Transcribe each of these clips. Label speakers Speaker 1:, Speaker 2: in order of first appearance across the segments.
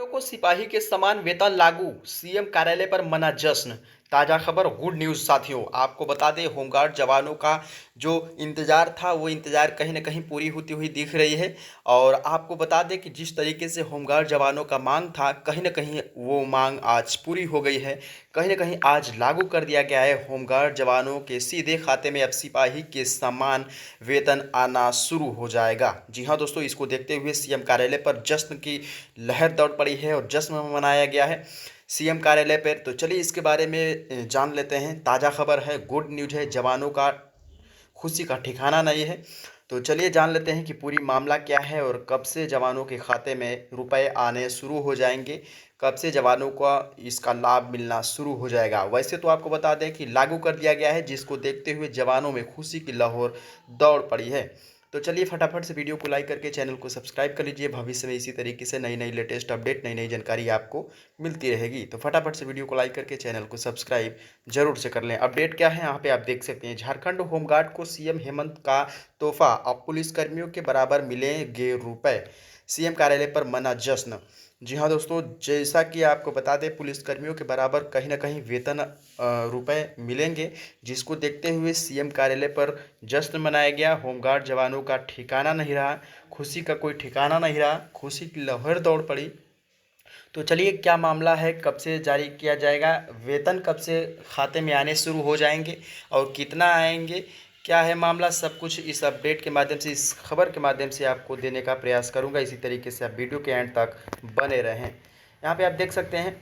Speaker 1: को सिपाही के समान वेतन लागू, सीएम कार्यालय पर मना जश्न। ताजा खबर गुड न्यूज साथियों, आपको बता दें होमगार्ड जवानों का जो इंतजार था वो इंतजार कहीं ना कहीं पूरी होती हुई दिख रही है। और आपको बता दें कि जिस तरीके से होमगार्ड जवानों का मांग था कहीं ना कहीं वो मांग आज पूरी हो गई है। कहीं ना कहीं आज लागू कर दिया गया है होमगार्ड जवानों के सीधे खाते में अब सिपाही के समान वेतन आना शुरू हो जाएगा। जी हाँ दोस्तों, इसको देखते हुए सीएम कार्यालय पर जश्न की लहर दौड़ पड़ी है और जश्न मनाया गया है सीएम कार्यालय पर। तो चलिए इसके बारे में जान लेते हैं। ताज़ा खबर है, गुड न्यूज़ है, जवानों का खुशी का ठिकाना नहीं है। तो चलिए जान लेते हैं कि पूरी मामला क्या है और कब से जवानों के खाते में रुपए आने शुरू हो जाएंगे, कब से जवानों का इसका लाभ मिलना शुरू हो जाएगा। वैसे तो आपको बता दें कि लागू कर दिया गया है, जिसको देखते हुए जवानों में खुशी की लहर दौड़ पड़ी है। तो चलिए फटाफट से वीडियो को लाइक करके चैनल को सब्सक्राइब कर लीजिए। भविष्य में इसी तरीके से नई नई लेटेस्ट अपडेट, नई नई जानकारी आपको मिलती रहेगी। तो फटाफट से वीडियो को लाइक करके चैनल को सब्सक्राइब जरूर से कर लें। अपडेट क्या है यहाँ पे आप देख सकते हैं। झारखंड होमगार्ड को सीएम हेमंत का तोहफा, अब पुलिसकर्मियों के बराबर मिलेंगे रुपए, सीएम कार्यालय पर मना जश्न। जी हाँ दोस्तों, जैसा कि आपको बता दें पुलिसकर्मियों के बराबर कहीं ना कहीं वेतन रुपए मिलेंगे, जिसको देखते हुए सीएम कार्यालय पर जश्न मनाया गया। होमगार्ड जवानों का ठिकाना नहीं रहा, खुशी का कोई ठिकाना नहीं रहा, खुशी की लहर दौड़ पड़ी। तो चलिए क्या मामला है, कब से जारी किया जाएगा, वेतन कब से खाते में आने शुरू हो जाएंगे और कितना आएंगे, क्या है मामला, सब कुछ इस अपडेट के माध्यम से, इस खबर के माध्यम से आपको देने का प्रयास करूंगा। इसी तरीके से आप वीडियो के एंड तक बने रहें। यहाँ पे आप देख सकते हैं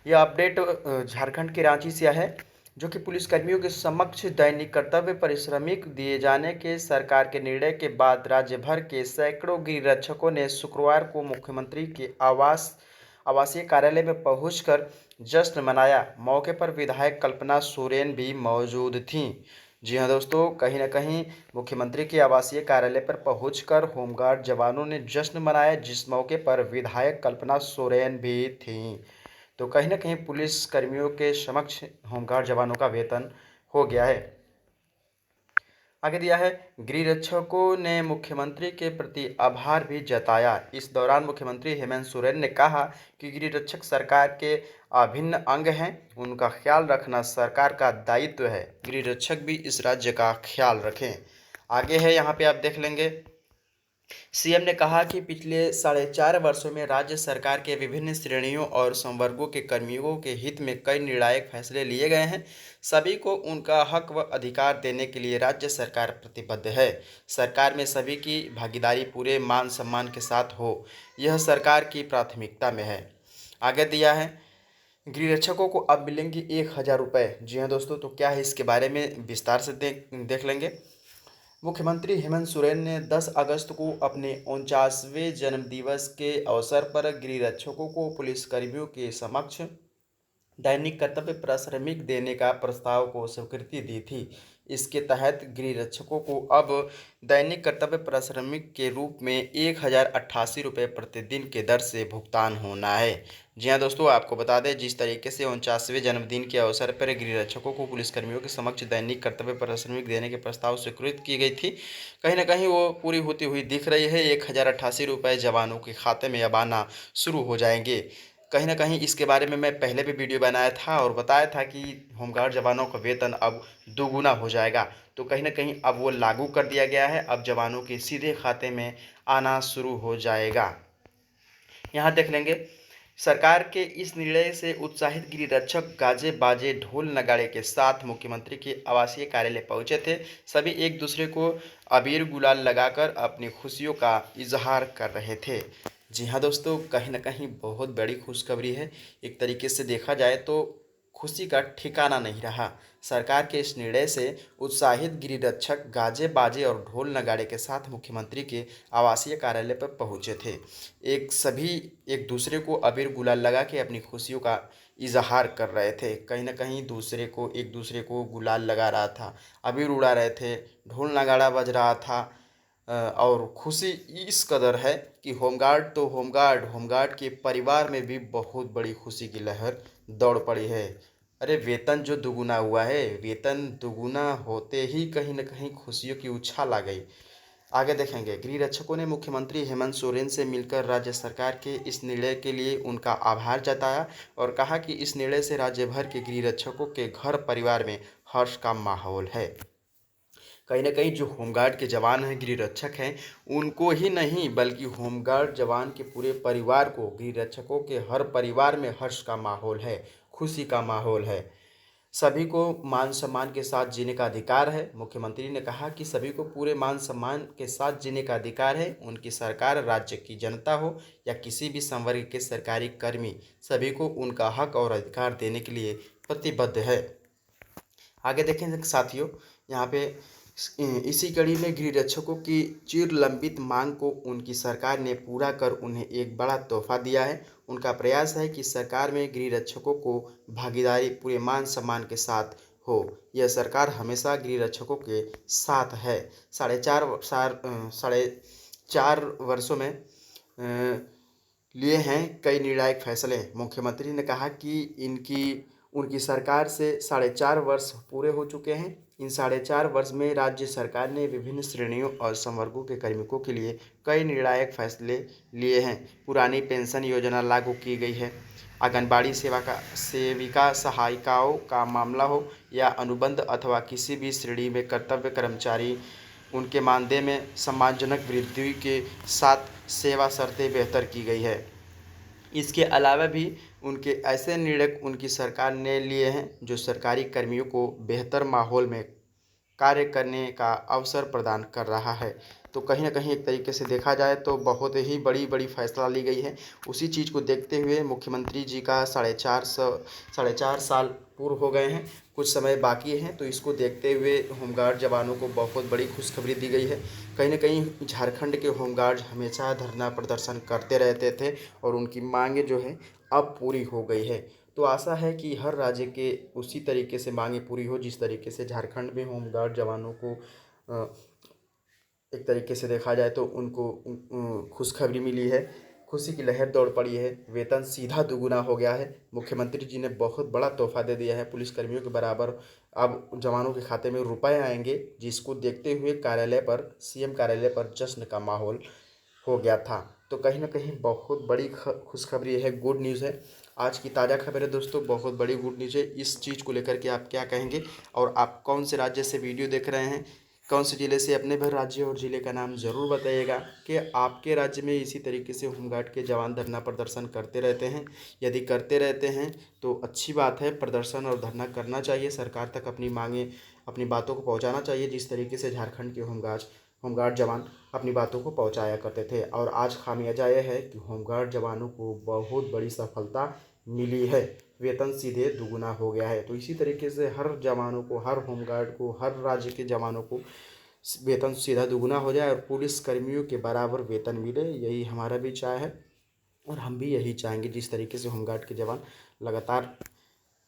Speaker 1: यह अपडेट झारखंड के रांची से है, जो कि पुलिसकर्मियों के समक्ष दैनिक कर्तव्य परिश्रमिक दिए जाने के सरकार के निर्णय के बाद राज्य भर के सैकड़ों गृह रक्षकों ने शुक्रवार को मुख्यमंत्री के आवासीय कार्यालय में पहुंचकर जश्न मनाया। मौके पर विधायक कल्पना सोरेन भी मौजूद थीं। जी हाँ दोस्तों, कहीं ना कहीं मुख्यमंत्री के आवासीय कार्यालय पर पहुंचकर होमगार्ड जवानों ने जश्न मनाया, जिस मौके पर विधायक कल्पना सोरेन भी थीं। तो कहीं ना कहीं पुलिस कर्मियों के समक्ष होमगार्ड जवानों का वेतन हो गया है। आगे दिया है, गृह रक्षकों ने मुख्यमंत्री के प्रति आभार भी जताया। इस दौरान मुख्यमंत्री हेमंत सोरेन ने कहा कि गृह रक्षक सरकार के अभिन्न अंग हैं, उनका ख्याल रखना सरकार का दायित्व है। गृह रक्षक भी इस राज्य का ख्याल रखें। आगे है, यहाँ पे आप देख लेंगे, सीएम ने कहा कि पिछले 4.5 वर्षों में राज्य सरकार के विभिन्न श्रेणियों और संवर्गों के कर्मियों के हित में कई निर्णायक फैसले लिए गए हैं। सभी को उनका हक व अधिकार देने के लिए राज्य सरकार प्रतिबद्ध है। सरकार में सभी की भागीदारी पूरे मान सम्मान के साथ हो, यह सरकार की प्राथमिकता में है। आगे दिया है, गृह रक्षकों को अब मिलेंगे 1,000 रुपये। जी हाँ दोस्तों, तो क्या है इसके बारे में विस्तार से देख लेंगे। मुख्यमंत्री हेमंत सोरेन ने 10 अगस्त को अपने 49वें जन्मदिवस के अवसर पर गृह रक्षकों को पुलिसकर्मियों के समक्ष दैनिक कर्तव्य प्राश्रमिक देने का प्रस्ताव को स्वीकृति दी थी। इसके तहत गृह रक्षकों को अब दैनिक कर्तव्य प्राश्रमिक के रूप में 1,088 रुपये प्रतिदिन के दर से भुगतान होना है। जी हाँ दोस्तों, आपको बता दें जिस तरीके से 49वें जन्मदिन के अवसर पर गृह रक्षकों को पुलिसकर्मियों के समक्ष दैनिक कर्तव्य प्राश्रमिक देने के प्रस्ताव स्वीकृत की गई थी, कहीं ना कहीं वो पूरी होती हुई दिख रही है। 1,088 रुपये जवानों के खाते में अब आना शुरू हो जाएंगे। कहीं न कहीं इसके बारे में मैं पहले भी वीडियो बनाया था और बताया था कि होमगार्ड जवानों का वेतन अब दोगुना हो जाएगा। तो कहीं न कहीं अब वो लागू कर दिया गया है, अब जवानों के सीधे खाते में आना शुरू हो जाएगा। यहाँ देख लेंगे, सरकार के इस निर्णय से उत्साहित गृह रक्षक गाजे बाजे ढोल नगाड़े के साथ मुख्यमंत्री के आवासीय कार्यालय पहुंचे थे। सभी एक दूसरे को अबीर गुलाल लगाकर अपनी खुशियों का इजहार कर रहे थे। जी हाँ दोस्तों, कहीं ना कहीं बहुत बड़ी खुशखबरी है। एक तरीके से देखा जाए तो खुशी का ठिकाना नहीं रहा। सरकार के इस निर्णय से उत्साहित गृह रक्षक गाजे बाजे और ढोल नगाड़े के साथ मुख्यमंत्री के आवासीय कार्यालय पर पहुंचे थे। सभी एक दूसरे को अबीर गुलाल लगा के अपनी खुशियों का इजहार कर रहे थे। कहीं ना कहीं एक दूसरे को गुलाल लगा रहा था, अबीर उड़ा रहे थे, ढोल नगाड़ा बज रहा था। और खुशी इस कदर है कि होमगार्ड के परिवार में भी बहुत बड़ी खुशी की लहर दौड़ पड़ी है। अरे वेतन जो दुगुना हुआ है, वेतन दुगुना होते ही कहीं ना कहीं खुशियों की उछाल आ गई। आगे देखेंगे, गृह रक्षकों ने मुख्यमंत्री हेमंत सोरेन से मिलकर राज्य सरकार के इस निर्णय के लिए उनका आभार जताया और कहा कि इस निर्णय से राज्य भर के गृह रक्षकों के घर परिवार में हर्ष का माहौल है। कहीं ना कहीं जो होमगार्ड के जवान हैं, गृह रक्षक हैं, उनको ही नहीं बल्कि होमगार्ड जवान के पूरे परिवार को, गृह रक्षकों के हर परिवार में हर्ष का माहौल है, खुशी का माहौल है। सभी को मान सम्मान के साथ जीने का अधिकार है। मुख्यमंत्री ने कहा कि सभी को पूरे मान सम्मान के साथ जीने का अधिकार है। उनकी सरकार राज्य की जनता हो या किसी भी संवर्ग के सरकारी कर्मी, सभी को उनका हक और अधिकार देने के लिए प्रतिबद्ध है। आगे देखें साथियों, यहाँ पे इसी कड़ी में गृह रक्षकों की चिर लंबित मांग को उनकी सरकार ने पूरा कर उन्हें एक बड़ा तोहफा दिया है। उनका प्रयास है कि सरकार में गृह रक्षकों को भागीदारी पूरे मान सम्मान के साथ हो। यह सरकार हमेशा गृह रक्षकों के साथ है। साढ़े चार वर्षों में लिए हैं कई निर्णायक फैसले। मुख्यमंत्री ने कहा कि उनकी सरकार से 4.5 वर्ष पूरे हो चुके हैं। इन 4.5 वर्ष में राज्य सरकार ने विभिन्न श्रेणियों और संवर्गों के कार्मिकों के लिए कई निर्णायक फैसले लिए हैं। पुरानी पेंशन योजना लागू की गई है। आंगनबाड़ी सेविका सहायिकाओं का मामला हो या अनुबंध अथवा किसी भी श्रेणी में कर्तव्य कर्मचारी, उनके मानदेय में सम्मानजनक वृद्धि के साथ सेवा शर्तें बेहतर की गई है। इसके अलावा भी उनके ऐसे निर्णय उनकी सरकार ने लिए हैं जो सरकारी कर्मियों को बेहतर माहौल में कार्य करने का अवसर प्रदान कर रहा है। तो कहीं ना कहीं एक तरीके से देखा जाए तो बहुत ही बड़ी फैसला ली गई है। उसी चीज़ को देखते हुए मुख्यमंत्री जी का 4.5 साल पूर्ण हो गए हैं, कुछ समय बाकी हैं, तो इसको देखते हुए होमगार्ड जवानों को बहुत बड़ी खुशखबरी दी गई है। कहीं ना कहीं झारखंड के होमगार्ड हमेशा धरना प्रदर्शन करते रहते थे और उनकी मांगे जो है अब पूरी हो गई है। तो आशा है कि हर राज्य के उसी तरीके से मांगे पूरी हो जिस तरीके से झारखंड में होमगार्ड जवानों को एक तरीके से देखा जाए तो उनको खुशखबरी मिली है, खुशी की लहर दौड़ पड़ी है, वेतन सीधा दुगुना हो गया है। मुख्यमंत्री जी ने बहुत बड़ा तोहफा दे दिया है। पुलिसकर्मियों के बराबर अब जवानों के खाते में रुपए आएंगे, जिसको देखते हुए सीएम कार्यालय पर जश्न का माहौल हो गया था। तो कहीं ना कहीं बहुत बड़ी खुशखबरी है, गुड न्यूज़ है। आज की ताज़ा खबर है दोस्तों, बहुत बड़ी गुड न्यूज़ है। इस चीज़ को लेकर के आप क्या कहेंगे और आप कौन से राज्य से वीडियो देख रहे हैं, कौन से ज़िले से, अपने भर राज्य और ज़िले का नाम ज़रूर बताइएगा कि आपके राज्य में इसी तरीके से होमगार्ड के जवान धरना प्रदर्शन करते रहते हैं। यदि करते रहते हैं तो अच्छी बात है, प्रदर्शन और धरना करना चाहिए, सरकार तक अपनी मांगें, अपनी बातों को पहुंचाना चाहिए, जिस तरीके से झारखंड के होमगार्ड जवान अपनी बातों को पहुंचाया करते थे। और आज खामियाजा यह है कि होमगार्ड जवानों को बहुत बड़ी सफलता मिली है, वेतन सीधे दुगुना हो गया है। तो इसी तरीके से हर जवानों को, हर होमगार्ड को, हर राज्य के जवानों को वेतन सीधा दुगुना हो जाए और पुलिस कर्मियों के बराबर वेतन मिले, यही हमारा भी चाह है और हम भी यही चाहेंगे। जिस तरीके से होमगार्ड के जवान लगातार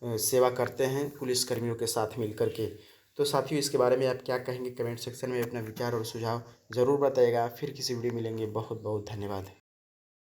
Speaker 1: सेवा करते हैं पुलिस कर्मियों के साथ मिलकर के। तो साथियों, इसके बारे में आप क्या कहेंगे, कमेंट सेक्शन में अपना विचार और सुझाव ज़रूर बताइएगा। फिर किसी वीडियो मिलेंगे। बहुत बहुत धन्यवाद।